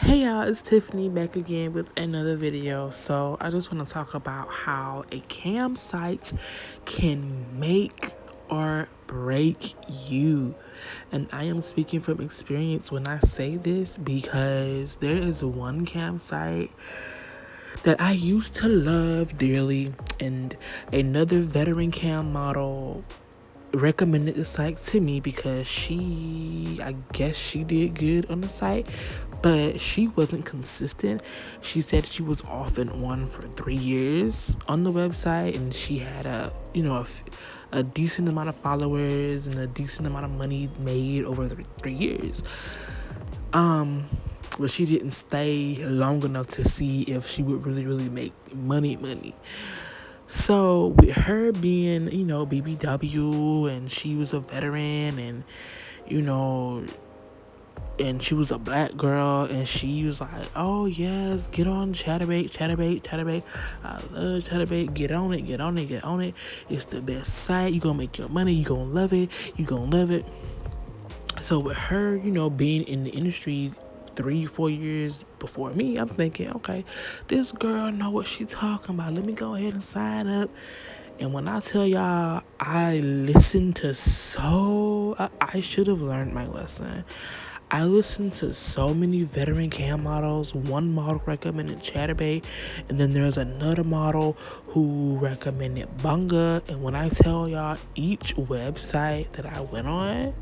Hey y'all, it's Tiffany back again with another video. So I just want to talk about how a campsite can make or break you. And I am speaking from experience when I say this because there is one campsite that I used to love dearly, and another veteran cam model recommended the site to me because I guess she did good on the site, but she wasn't consistent. She said she was off and on for 3 years on the website, and she had a decent amount of followers and a decent amount of money made over 3 years. But she didn't stay long enough to see if she would really make money. So with her being, BBW, and she was a veteran, and you know, and she was a black girl, and she was like, "Oh yes, get on Chaturbate. I love Chaturbate. Get on it. It's the best site. You gonna make your money. You gonna love it. So with her, being in the industry 3-4 years before me, I'm thinking, okay, this girl know what she talking about. Let me go ahead and sign up. And when I tell y'all, I listened to I should have learned my lesson. I listened to so many veteran cam models. One model recommended Chaturbate, and then there's another model who recommended Bunga. And when I tell y'all, each website that I went on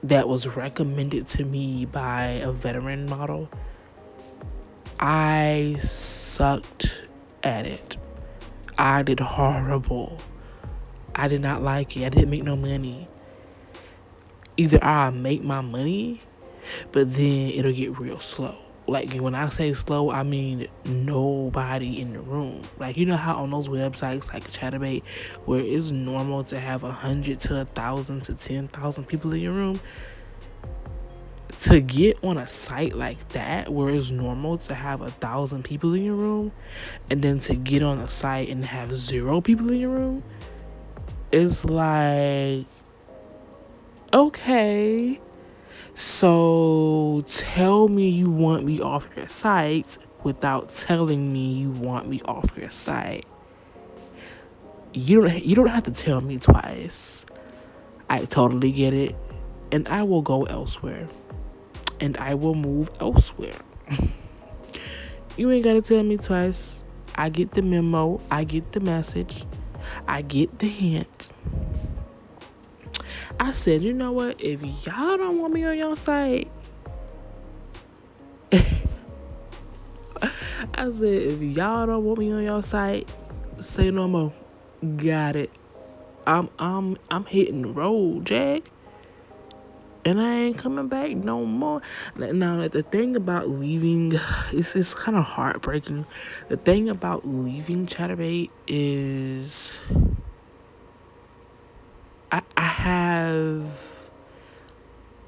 that was recommended to me by a veteran model, I sucked at it. I did horrible. I did not like it. I didn't make no money. Either I make my money, but then it'll get real slow. Like, when I say slow, I mean nobody in the room. Like, you know how on those websites like Chaturbate, where it's normal to have 100 to 1,000 to 10,000 people in your room, to get on a site like that where it's normal to have 1,000 people in your room, and then to get on a site and have 0 people in your room, it's like, okay, so tell me you want me off your site without telling me you want me off your site. You don't have to tell me twice. I totally get it, and I will go elsewhere, and I will move elsewhere. You ain't gotta tell me twice. I get the memo. I get the message. I get the hint. I said, you know what? If y'all don't want me on your site, I said, if y'all don't want me on your site, say no more. Got it. I'm hitting the road, Jack. And I ain't coming back no more. Now, the thing about leaving, it's kind of heartbreaking. The thing about leaving Chaturbate is I have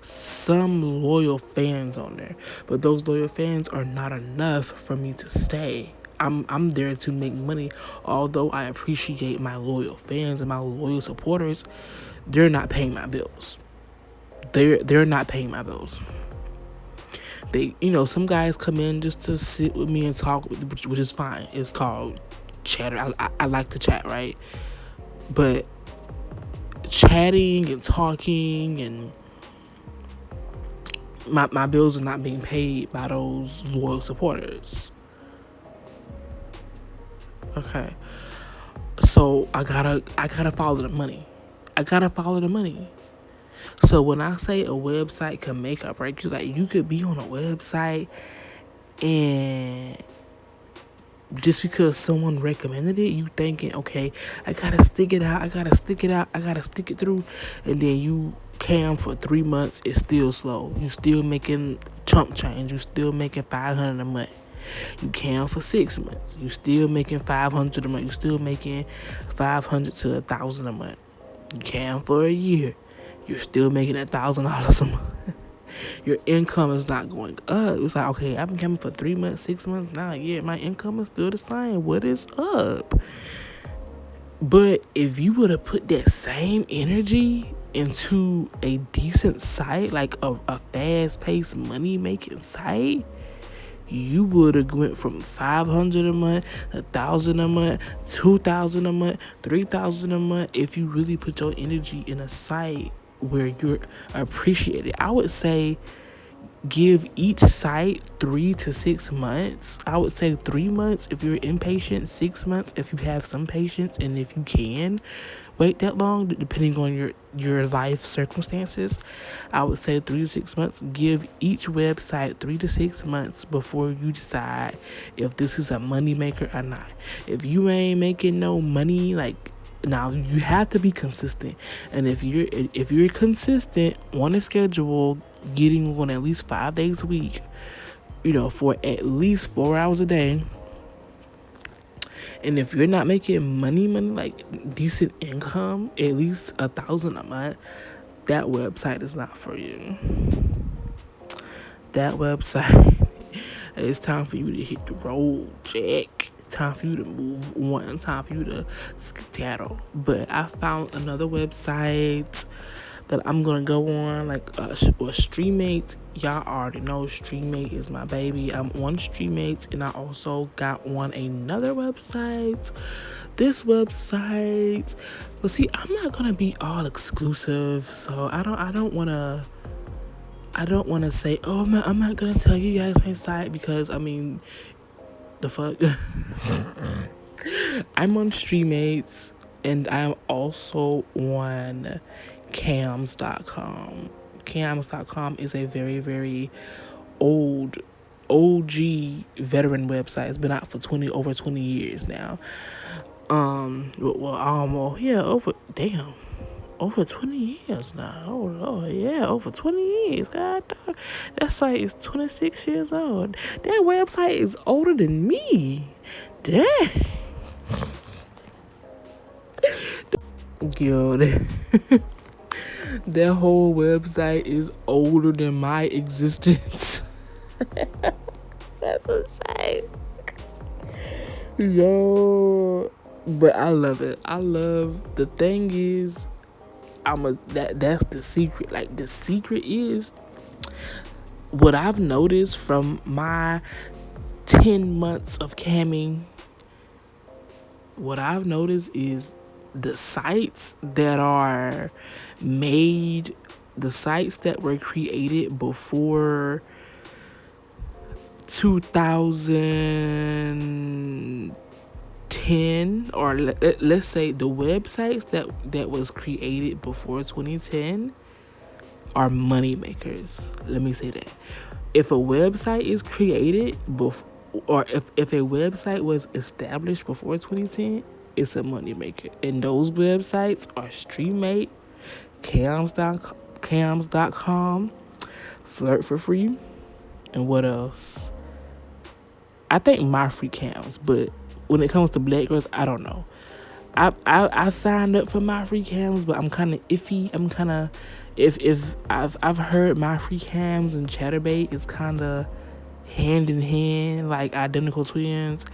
some loyal fans on there, but those loyal fans are not enough for me to stay. I'm there to make money. Although I appreciate my loyal fans and my loyal supporters, they're not paying my bills. They're not paying my bills. Some guys come in just to sit with me and talk, which is fine. It's called chatter. I like to chat, right? But chatting and talking, and my bills are not being paid by those loyal supporters. Okay. So I gotta follow the money. So when I say a website can make or break you, like, you could be on a website and just because someone recommended it, you thinking, okay, I gotta stick it out, I gotta stick it through, and then you cam for 3 months, it's still slow. You still making chump change. You still making $500 a month. You cam for 6 months, you still making $500 a month. You still making $500 to $1,000 a month. You cam for a year, you're still making $1,000 a month. Your income is not going up. It's like, okay, I've been camming for 3 months, 6 months now. Yeah, my income is still the same. What is up? But if you would have put that same energy into a decent site, like a fast-paced money-making site, you would have went from 500 a month, 1,000 a month, 2,000 a month, 3,000 a month if you really put your energy in a site where you're appreciated. I would say give each site 3 to 6 months. I would say 3 months if you're impatient, 6 months if you have some patience, and if you can wait that long, depending on your life circumstances. I would say 3 to 6 months. Give each website 3 to 6 months before you decide if this is a money maker or not. If you ain't making no money, like, now you have to be consistent, and if you're consistent on a schedule, getting on at least 5 days a week, for at least 4 hours a day, and if you're not making money like decent income, at least 1,000 a month, that website is not for you. That website, it's time for you to hit the road, Jack. Time for you to move on. Time for you to skedaddle. But I found another website that I'm gonna go on, like Streamate. Y'all already know Streamate is my baby. I'm on Streamate, and I also got on another website. This website, but see, I'm not gonna be all exclusive, so I don't wanna say, oh man, I'm not gonna tell you guys my site, because I mean, the fuck. I'm on Streammates, and I'm also on Cams.com. Cams.com is a very, very old OG veteran website. It's been out for over 20 years now. Over 20 years now. Oh Lord, yeah, over 20 years. God dog. That site is 26 years old. That website is older than me. Dang. Yo, that whole website is older than my existence. That's a shame. Yo, but I love it. The thing is, that's the secret. Like, the secret is what I've noticed from my 10 months of camming. What I've noticed is the sites that are made, the sites that were created before 2010, or let's say the websites that was created before 2010 are money makers. Let me say that. If a website is created or if a website was established before 2010, it's a money maker. And those websites are Streamate, Cams.com, Flirt for Free, and what else? I think My Free Cams, but when it comes to black girls, I don't know. I signed up for My Free Cams, but I'm kind of iffy. I'm kind of if I've heard My Free Cams and Chatterbait is kind of hand in hand, like identical twins.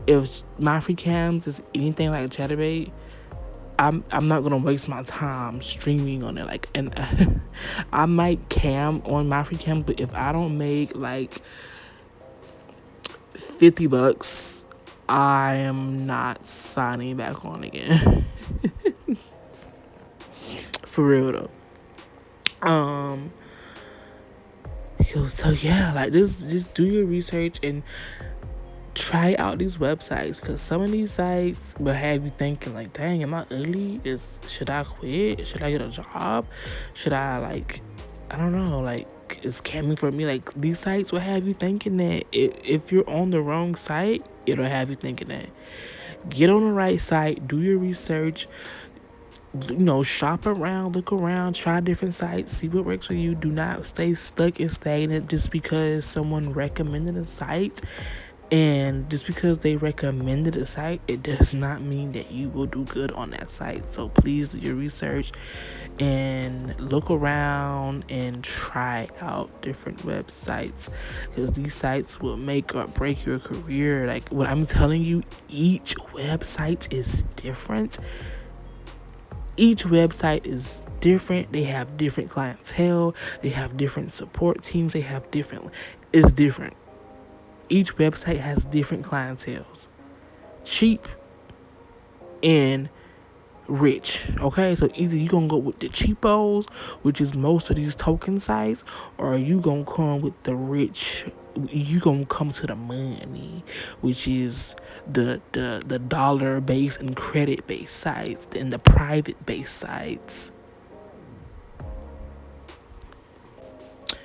If My Free Cams is anything like Chatterbait, I'm not gonna waste my time streaming on it. Like, and I might cam on My Free Cams, but if I don't make like $50, I am not signing back on again. For real though. So yeah, like just do your research and try out these websites, because some of these sites will have you thinking like, dang, am I ugly? Should I quit? Should I get a job? Should I, like, I don't know, like, is camming for me? Like, these sites will have you thinking that. If you're on the wrong site, it'll have you thinking that. Get on the right site, do your research, shop around, look around, try different sites, see what works for you. Do not stay stuck and stagnant just because someone recommended a site. And just because they recommended a site, it does not mean that you will do good on that site. So please do your research and look around and try out different websites, because these sites will make or break your career. Like, what I'm telling you, each website is different. Each website is different. They have different clientele. They have different support teams. It's different. Each website has different clientels. Cheap and rich. Okay, so either you gonna go with the cheapos, which is most of these token sites, or you gonna come with the rich. You gonna come to the money, which is the dollar based and credit based sites and the private based sites.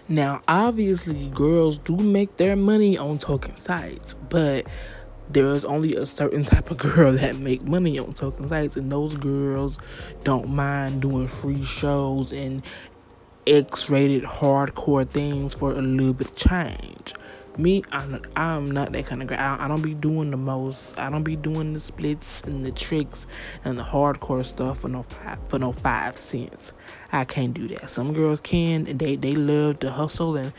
Now, obviously, girls do make their money on token sites, but there's only a certain type of girl that make money on token sites, and those girls don't mind doing free shows and X-rated hardcore things for a little bit of change. Me, I'm not that kind of girl. I don't be doing the most. I don't be doing the splits and the tricks and the hardcore stuff for no 5 cents. I can't do that. Some girls can, and they love to hustle and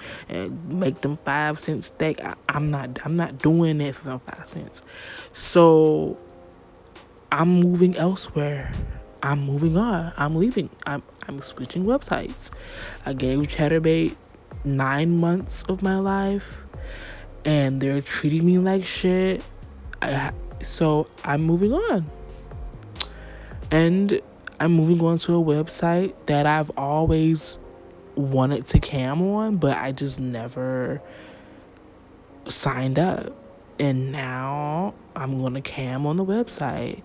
make them 5 cents stack. I'm not doing that for no 5 cents. So I'm moving elsewhere. I'm moving on. I'm leaving. I'm switching websites. I gave Chaturbate 9 months of my life, and they're treating me like shit. So I'm moving on. And I'm moving on to a website that I've always wanted to cam on, but I just never signed up. And now I'm going to cam on the website.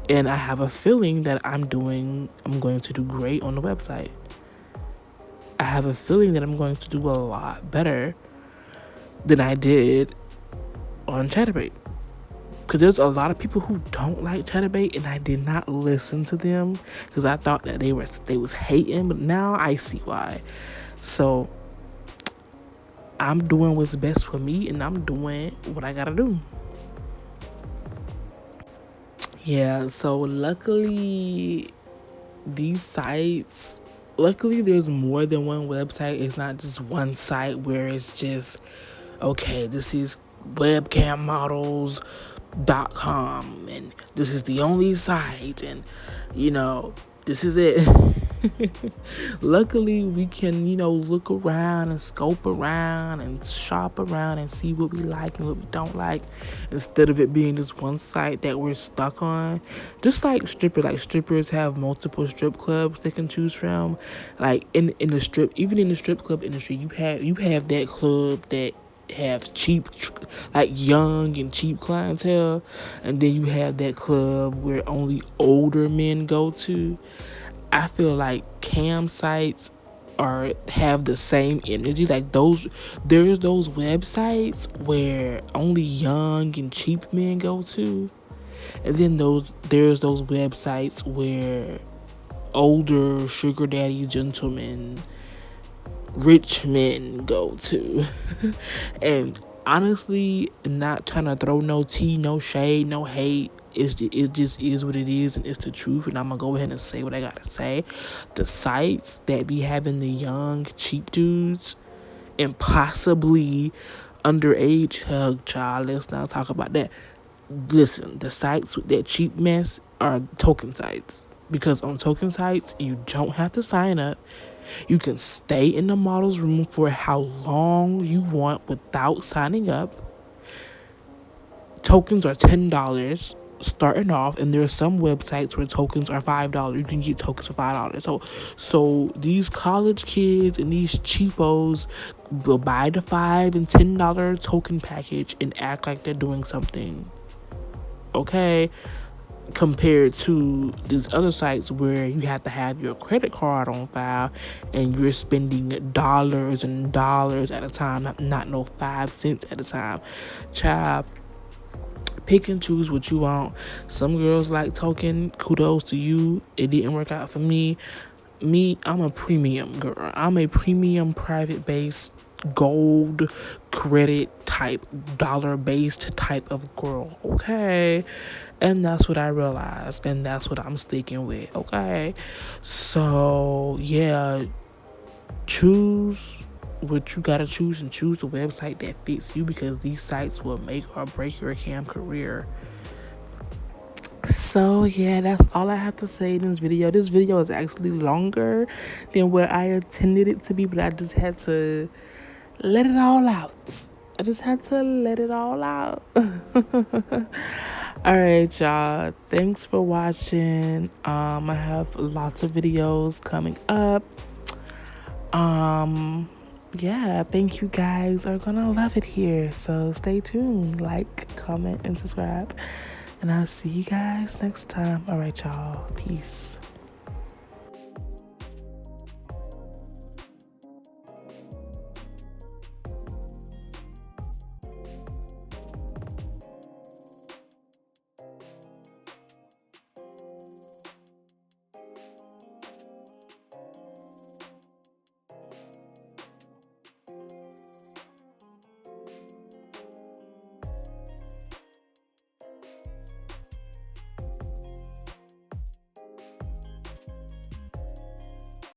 And I have a feeling that I'm going to do great on the website. I have a feeling that I'm going to do a lot better than I did on Chaturbate. Because there's a lot of people who don't like Chaturbate, and I did not listen to them because I thought that they was hating, but now I see why. So I'm doing what's best for me, and I'm doing what I gotta do. Yeah, so luckily there's more than one website. It's not just one site where it's just, okay, this is webcammodels.com and this is the only site, and this is it. Luckily, we can, look around and scope around and shop around and see what we like and what we don't like, instead of it being just one site that we're stuck on. Just like strippers have multiple strip clubs they can choose from. Like even in the strip club industry, you have that club that have cheap, like young and cheap clientele, and then you have that club where only older men go to. I feel like cam sites have the same energy. Like there's those websites where only young and cheap men go to, and then there's those websites where older sugar daddy gentlemen, rich men go to. And honestly, not trying to throw no tea, no shade, no hate. It just is what it is, and it's the truth, and I'm gonna go ahead and say what I gotta say. The sites that be having the young, cheap dudes and possibly underage hug child, let's not talk about that. Listen, the sites with that cheap mess are token sites. Because on token sites, you don't have to sign up. You can stay in the model's room for how long you want without signing up. Tokens are $10 starting off, and there are some websites where tokens are $5. You can get tokens for $5. So these college kids and these cheapos will buy the $5 and $10 token package and act like they're doing something. Okay? Compared to these other sites where you have to have your credit card on file and you're spending dollars and dollars at a time, not no 5 cents at a time. Child, pick and choose what you want. Some girls like token. Kudos to you. It didn't work out for me. I'm a premium girl. I'm a premium private based gold credit type, dollar based type of girl. Okay. And that's what I realized, and that's what I'm sticking with. Okay. So yeah, choose what you gotta choose, and choose the website that fits you, because these sites will make or break your cam career. So yeah, that's all I have to say in this video. This video is actually longer than what I intended it to be, but I just had to let it all out. I just had to let it all out. All right, y'all. Thanks for watching. I have lots of videos coming up. Yeah, I think you guys are gonna love it here. So stay tuned, like, comment, and subscribe. And I'll see you guys next time. All right, y'all. Peace.